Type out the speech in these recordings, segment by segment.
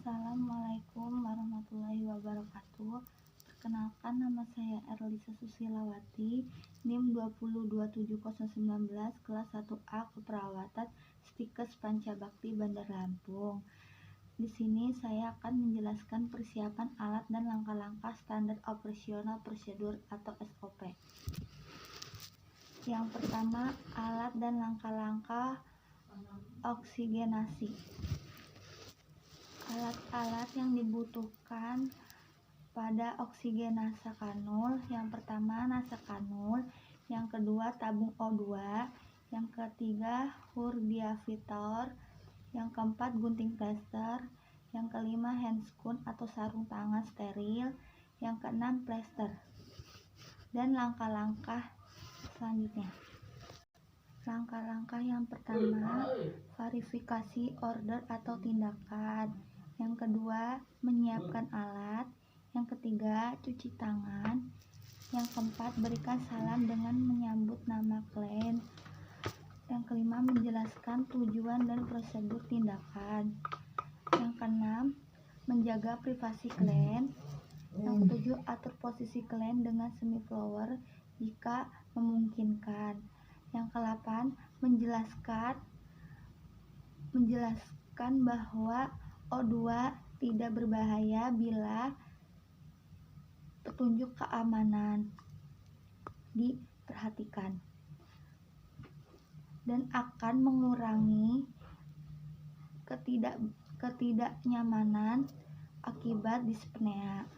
Assalamualaikum warahmatullahi wabarakatuh. Perkenalkan, nama saya Erlisa Susilawati, NIM 2027019, kelas 1A Keperawatan Stikes Pancabakti Bandar Lampung. Di sini saya akan menjelaskan persiapan alat dan langkah-langkah standar operasional prosedur atau SOP. Yang pertama, alat dan langkah-langkah oksigenasi. Alat-alat yang dibutuhkan pada oksigenasa kanul: yang pertama nasakanul, yang kedua tabung O2, yang ketiga hurdiavitor, yang keempat gunting plester, yang kelima handscoon atau sarung tangan steril, yang keenam plester. Dan langkah-langkah selanjutnya. Langkah-langkah yang pertama, verifikasi order atau tindakan. Yang kedua, menyiapkan alat. Yang ketiga, cuci tangan. Yang keempat, berikan salam dengan menyambut nama klien. Yang kelima, menjelaskan tujuan dan prosedur tindakan. Yang keenam, menjaga privasi klien. Yang ketujuh, atur posisi klien dengan semi flower jika memungkinkan. Yang ke-8, menjelaskan bahwa O2 tidak berbahaya bila petunjuk keamanan diperhatikan dan akan mengurangi ketidaknyamanan akibat dispnea.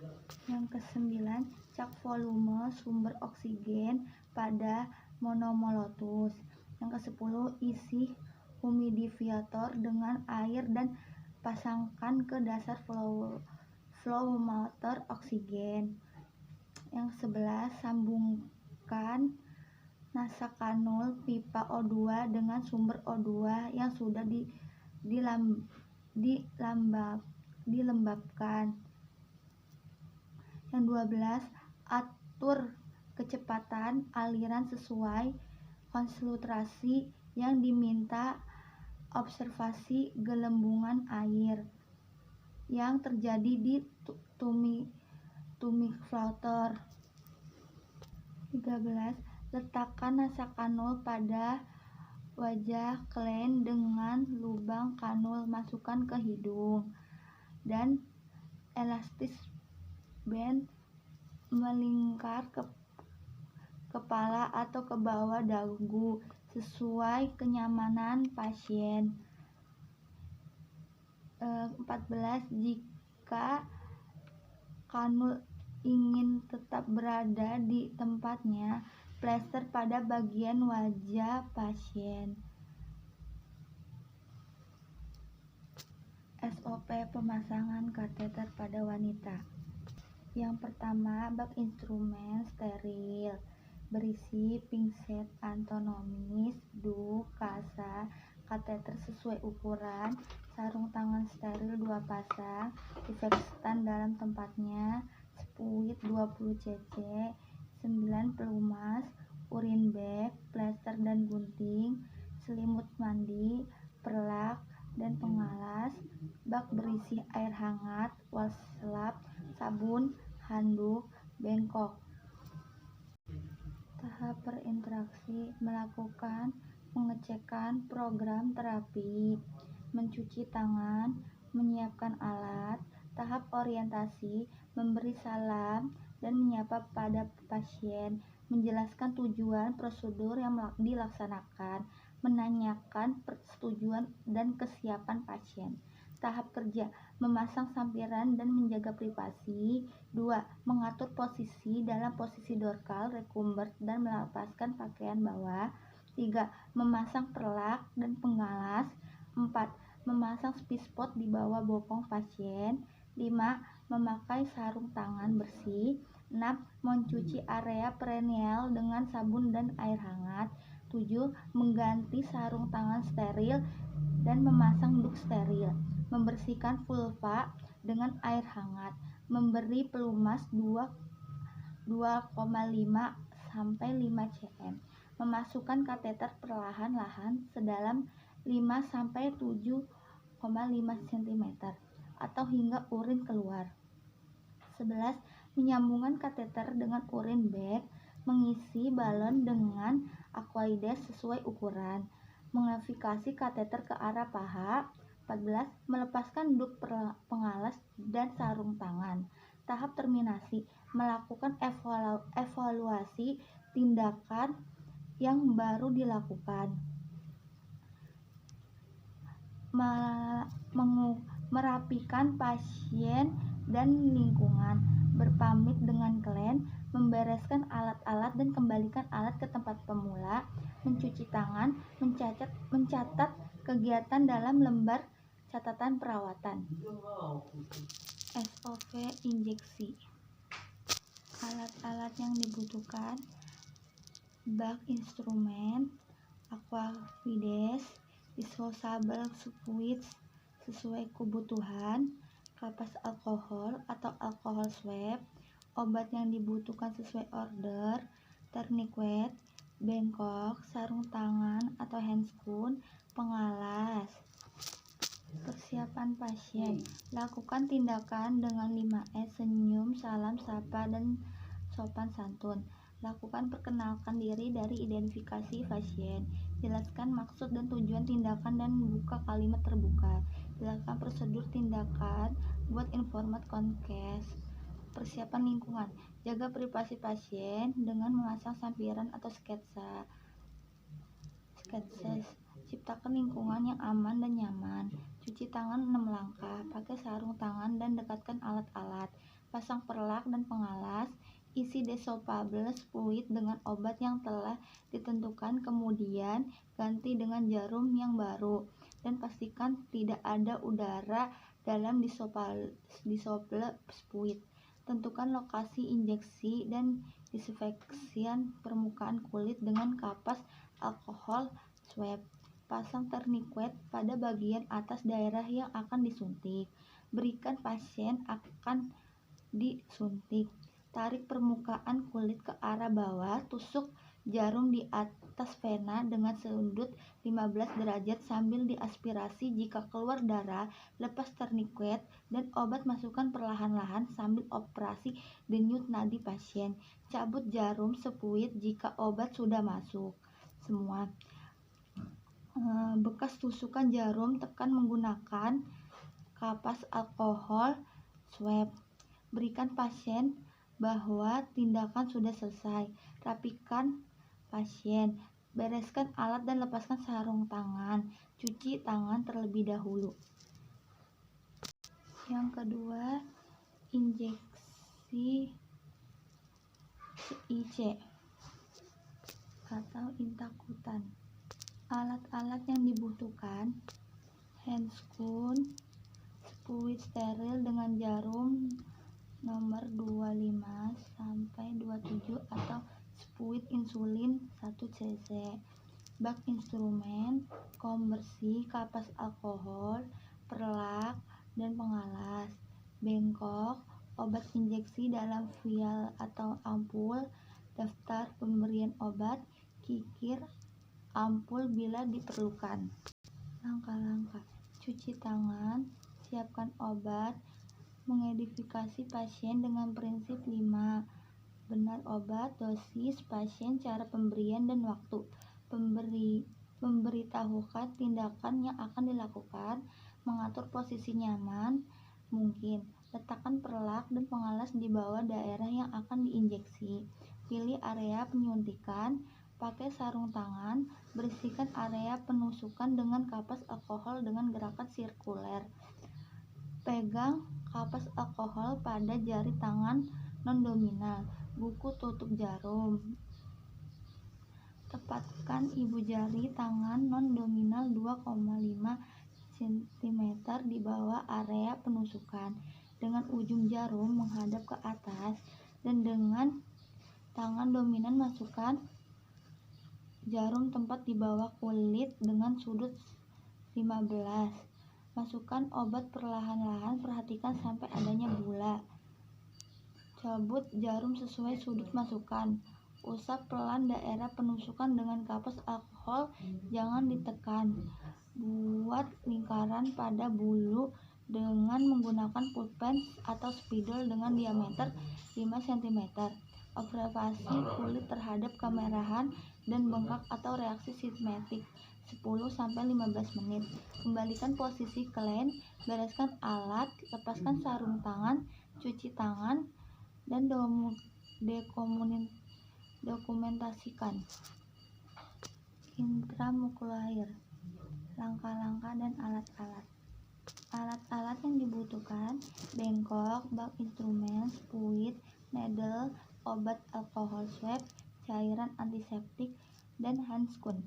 Yang ke-9, cek volume sumber oksigen pada monomolotus. Yang ke-10, isi humidifier dengan air dan pasangkan ke dasar flow meter oksigen. Yang 11, sambungkan nasakanul pipa O2 dengan sumber O2 yang sudah dilembabkan. Yang 12, atur kecepatan aliran sesuai konsentrasi yang diminta. Observasi gelembungan air yang terjadi di tummy floater. 13, letakkan nasakanul pada wajah klien dengan lubang kanul masukkan ke hidung dan elastis band melingkar ke kepala atau ke bawah dagu sesuai kenyamanan pasien. 14, jika kanul ingin tetap berada di tempatnya, plester pada bagian wajah pasien. SOP pemasangan kateter pada wanita. Yang pertama, bak instrumen steril berisi pinset anatomis, duk, kasa, kateter sesuai ukuran, sarung tangan steril 2 pasang, disinfektan dalam tempatnya, spuit 20 cc, 9 pelumas, urin bag, plester dan gunting, selimut mandi, perlak dan pengalas, bak berisi air hangat, wastafel, sabun, handuk, bengkok. Tahap berinteraksi: melakukan pengecekan program terapi, mencuci tangan, menyiapkan alat. Tahap orientasi: memberi salam dan menyapa pada pasien, menjelaskan tujuan prosedur yang dilaksanakan, menanyakan persetujuan dan kesiapan pasien. Tahap kerja: memasang sampiran dan menjaga privasi. 2. Mengatur posisi dalam posisi dorkal, recumbent dan melepaskan pakaian bawah. 3. Memasang perlak dan pengalas. 4. Memasang spispot di bawah bokong pasien. 5. Memakai sarung tangan bersih. 6. Mencuci area perineal dengan sabun dan air hangat. 7. Mengganti sarung tangan steril dan memasang duk steril. Membersihkan vulva dengan air hangat. Memberi pelumas 2,5 sampai 5 cm. Memasukkan kateter perlahan-lahan sedalam 5 sampai 7,5 cm. atau hingga urin keluar. 11. Menyambungkan kateter dengan urin bag, mengisi balon dengan aqueduct sesuai ukuran, mengafikasi kateter ke arah paha. 14. Melepaskan duk pengalas dan sarung tangan. Tahap terminasi, melakukan evaluasi tindakan yang baru dilakukan, merapikan pasien dan lingkungan, berpamit dengan klien, membereskan alat-alat dan kembalikan alat ke tempat semula, mencuci tangan, mencatat kegiatan dalam lembar catatan perawatan. SOV injeksi. Alat-alat yang dibutuhkan: bag instrumen, aquavides, disposable fluids sesuai kebutuhan, kapas alkohol atau alkohol swab, obat yang dibutuhkan sesuai order, tourniquet, bengkok, sarung tangan atau handscoon, pengalas. Persiapan pasien, lakukan tindakan dengan 5S, senyum, salam, sapa, dan sopan santun. Lakukan perkenalkan diri dari identifikasi pasien. Jelaskan maksud dan tujuan tindakan dan buka kalimat terbuka. Jelaskan prosedur tindakan, buat informat konkes. Persiapan lingkungan, jaga privasi pasien dengan memasang sampiran atau sketses. Ciptakan lingkungan yang aman dan nyaman. Cuci tangan 6 langkah, pakai sarung tangan dan dekatkan alat-alat. Pasang perlak dan pengalas. Isi disposable fluid dengan obat yang telah ditentukan, kemudian ganti dengan jarum yang baru, dan pastikan tidak ada udara dalam disposable fluid. Tentukan lokasi injeksi dan disinfeksian permukaan kulit dengan kapas alkohol swab. Pasang tourniquet pada bagian atas daerah yang akan disuntik. Berikan pasien akan disuntik. Tarik permukaan kulit ke arah bawah, tusuk jarum di atas vena dengan sudut 15 derajat sambil diaspirasi. Jika keluar darah, lepas tourniquet dan obat, masukkan perlahan-lahan sambil operasi denyut nadi pasien. Cabut jarum sepuit jika obat sudah masuk semua. Bekas tusukan jarum, tekan menggunakan kapas alkohol swab. Berikan pasien bahwa tindakan sudah selesai. Rapikan pasien, bereskan alat dan lepaskan sarung tangan. Cuci tangan terlebih dahulu. Yang kedua, injeksi IC atau intakutan. Alat-alat yang dibutuhkan: handscoon, fluid steril dengan jarum nomor 25 sampai 27 atau fluid insulin 1 cc, bag instrumen, kom bersih, kapas alkohol, perlak, dan pengalas, bengkok, obat injeksi dalam vial atau ampul, daftar pemberian obat, kikir, ampul bila diperlukan. Langkah-langkah: cuci tangan, siapkan obat, mengidentifikasi pasien dengan prinsip 5. Benar obat, dosis, pasien, cara pemberian, dan waktu. Memberitahukan tindakan yang akan dilakukan, mengatur posisi nyaman mungkin. Letakkan perlak dan pengalas di bawah daerah yang akan diinjeksi. Pilih area penyuntikan, pakai sarung tangan, bersihkan area penusukan dengan kapas alkohol dengan gerakan sirkuler. Pegang kapas alkohol pada jari tangan non-dominal. Buku tutup jarum. Tepatkan ibu jari tangan non-dominal 2,5 cm di bawah area penusukan, dengan ujung jarum menghadap ke atas, dan dengan tangan dominan masukkan jarum tepat di bawah kulit dengan sudut 15. Masukkan obat perlahan-lahan, perhatikan sampai adanya bula. Cabut jarum sesuai sudut masukan. Usap pelan daerah penusukan dengan kapas alkohol, jangan ditekan. Buat lingkaran pada bulu dengan menggunakan pulpen atau spidol dengan diameter 5 cm. Observasi kulit terhadap kemerahan dan bengkak atau reaksi sinematik 10-15 menit. Kembalikan posisi klen, bereskan alat, lepaskan sarung tangan, cuci tangan, dan dokumentasikan. Intramuskuler, langkah-langkah dan alat-alat. Alat-alat yang dibutuhkan: bengkok, bak instrumen, spuit, needle, obat alkohol swab, cairan antiseptik, dan handscoon.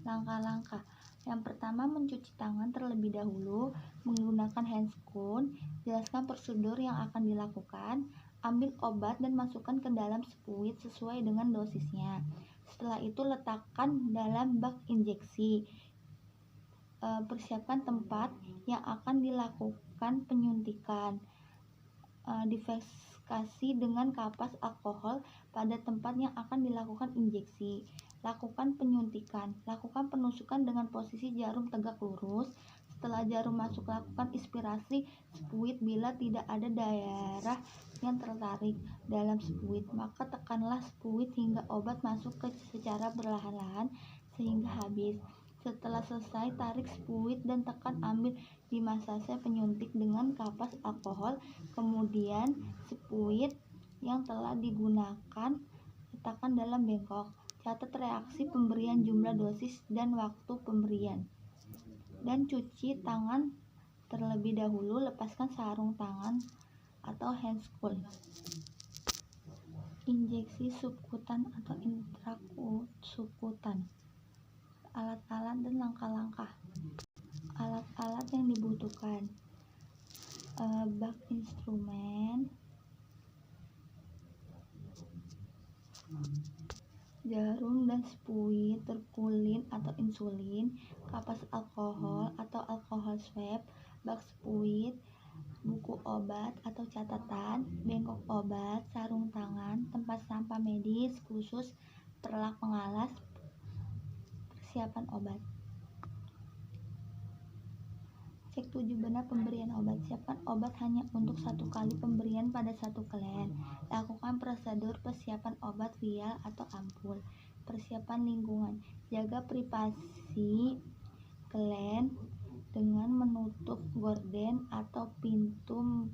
Langkah-langkah: yang pertama, mencuci tangan terlebih dahulu menggunakan handscoon. Jelaskan prosedur yang akan dilakukan. Ambil obat dan masukkan ke dalam spuit sesuai dengan dosisnya. Setelah itu letakkan dalam bak injeksi. Persiapkan tempat yang akan dilakukan penyuntikan. Disinfeksi dengan kapas alkohol pada tempat yang akan dilakukan injeksi. Lakukan penyuntikan. Lakukan penusukan dengan posisi jarum tegak lurus. Setelah jarum masuk, lakukan inspirasi spuit. Bila tidak ada daerah yang tertarik dalam spuit, maka tekanlah spuit hingga obat masuk secara perlahan-lahan sehingga habis. Setelah selesai, tarik spuit dan tekan ambil di masase penyuntik dengan kapas alkohol. Kemudian spuit yang telah digunakan letakkan dalam bengkok. Catat reaksi pemberian, jumlah dosis, dan waktu pemberian. Dan cuci tangan terlebih dahulu. Lepaskan sarung tangan atau handscoon. Injeksi subkutan atau intrasubkutan. Alat-alat dan langkah-langkah. Alat-alat yang dibutuhkan: bak instrumen, jarum dan spuit, terkulin atau insulin, kapas alkohol atau alkohol swab, bak spuit, buku obat atau catatan, bengkok obat, sarung tangan, tempat sampah medis khusus, perlak pengalas, persiapan obat. Cek tujuh benar pemberian obat. Siapkan obat hanya untuk satu kali pemberian pada satu klen. Lakukan prosedur persiapan obat vial atau ampul. Persiapan lingkungan. Jaga privasi klen dengan menutup gorden atau pintu,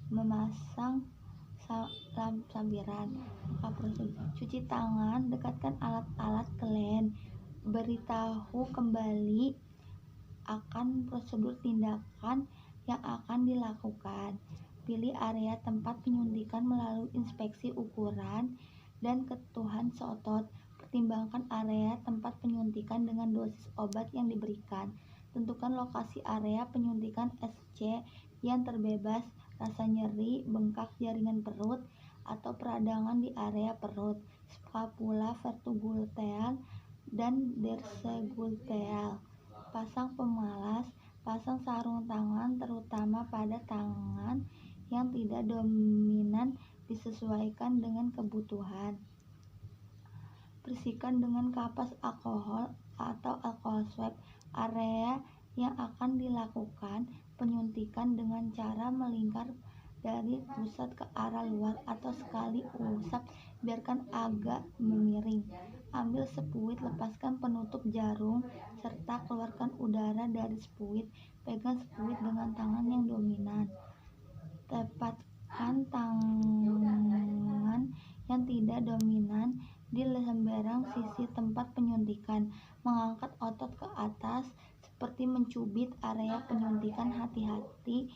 memasang sambiran. Cuci tangan, dekatkan alat-alat klen. Beritahu kembali akan prosedur tindakan yang akan dilakukan. Pilih area tempat penyuntikan melalui inspeksi ukuran dan ketuhan seotot. Pertimbangkan area tempat penyuntikan dengan dosis obat yang diberikan. Tentukan lokasi area penyuntikan SC yang terbebas rasa nyeri, bengkak jaringan perut atau peradangan di area perut, scapula vertebral dan dorsegluteal. Pasang pemalas. Pasang sarung tangan terutama pada tangan yang tidak dominan disesuaikan dengan kebutuhan. Bersihkan dengan kapas alkohol atau alkohol swab area yang akan dilakukan penyuntikan dengan cara melingkar dari pusat ke arah luar atau sekali usap biarkan agak memiring. Ambil spuit, lepaskan penutup jarum serta keluarkan udara dari spuit. Pegang spuit dengan tangan yang dominan. Tepatkan tangan yang tidak dominan di lembaran sisi tempat penyuntikan. Mengangkat otot ke atas seperti mencubit area penyuntikan. Hati-hati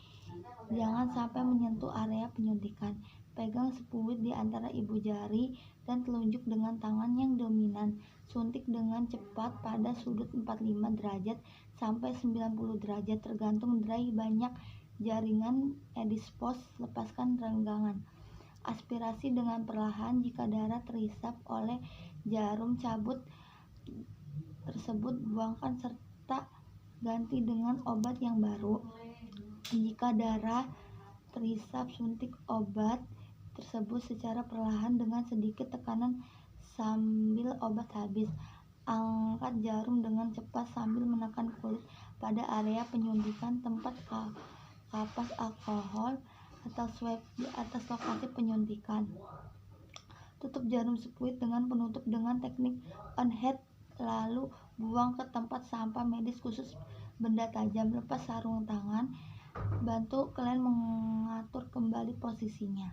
jangan sampai menyentuh area penyuntikan. Pegang spuit di antara ibu jari dan telunjuk dengan tangan yang dominan. Suntik dengan cepat pada sudut 45 derajat sampai 90 derajat tergantung dari banyak jaringan edispos. Lepaskan renggangan. Aspirasi dengan perlahan jika darah terhisap oleh jarum cabut tersebut, buangkan serta ganti dengan obat yang baru. Jika darah terhisap, suntik obat tersebut secara perlahan dengan sedikit tekanan sambil obat habis. Angkat jarum dengan cepat sambil menekan kulit pada area penyuntikan tempat kapas alkohol atau swab di atas lokasi penyuntikan. Tutup jarum spuit dengan penutup dengan teknik on head, lalu buang ke tempat sampah medis khusus benda tajam. Lepas sarung tangan, bantu klien mengatur kembali posisinya.